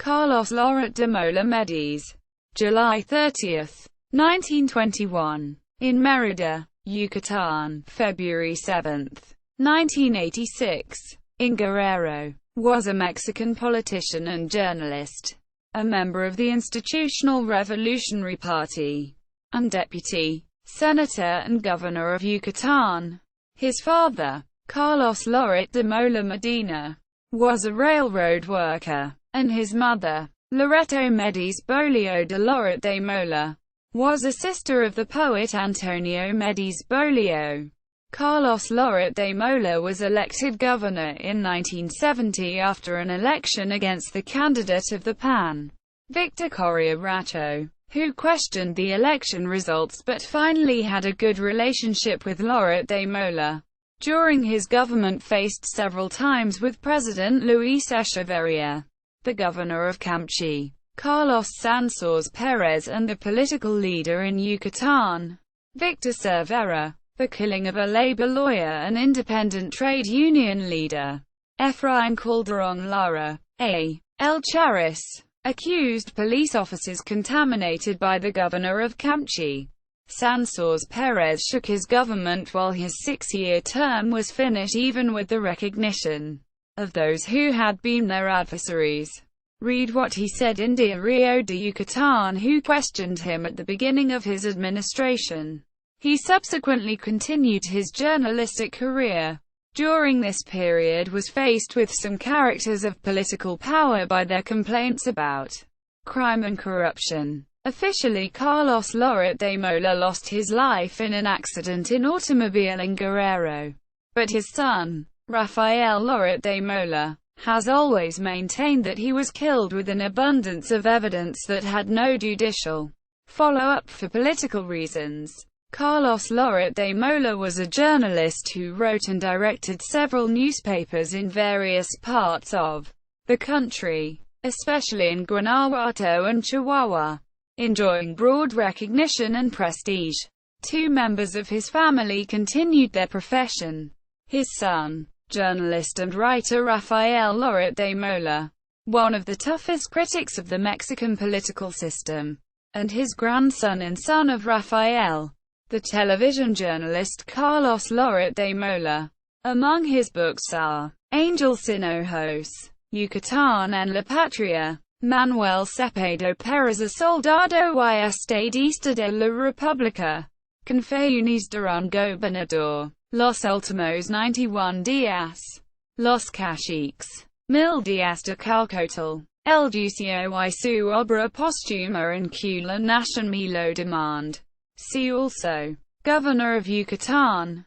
Carlos Loret de Mola Mediz, July 30, 1921. In Mérida, Yucatán, February 7, 1986. In Guerrero. Was a Mexican politician and journalist. A member of the Institutional Revolutionary Party. And deputy, senator and governor of Yucatán. His father, Carlos Loret de Mola Medina, was a railroad worker, and his mother, Loreto Mediz Bolio de Loret de Mola, was a sister of the poet Antonio Mediz Bolio. Carlos Loret de Mola was elected governor in 1970 after an election against the candidate of the PAN, Víctor Correa Rachó, who questioned the election results but finally had a good relationship with Loret de Mola. During his government faced several times with President Luis Echeverría, the governor of Campeche, Carlos Sansores Pérez, and the political leader in Yucatán, Víctor Cervera. The killing of a labor lawyer and independent trade union leader, Efrain Calderón Lara, a.l. Charras, accused police officers contaminated by the governor of Campeche. Sansores Pérez shook his government while his 6-year term was finished, even with the recognition of those who had been their adversaries. Read what he said in Diario de Yucatán, who questioned him at the beginning of his administration. He subsequently continued his journalistic career. During this period was faced with some characters of political power by their complaints about crime and corruption. Officially, Carlos Loret de Mola lost his life in an accident in automobile in Guerrero. But his son, Rafael Loret de Mola, has always maintained that he was killed with an abundance of evidence that had no judicial follow-up for political reasons. Carlos Loret de Mola was a journalist who wrote and directed several newspapers in various parts of the country, especially in Guanajuato and Chihuahua, enjoying broad recognition and prestige. 2 members of his family continued their profession. His son, journalist and writer Rafael Loret de Mola, one of the toughest critics of the Mexican political system, and his grandson and son of Rafael, the television journalist Carlos Loret de Mola. Among his books are Angel Sin Ojos, Yucatán en la Patria, Manuel Cepeda Pérez, A Soldado y Estadista de la República, Confesiones de un Gobernador, Los Últimos 91 Días, Los Caciques, 1000 Días de Calcotl, El Juicio y su obra póstuma en que la nación me lo demande. See also, Governor of Yucatán.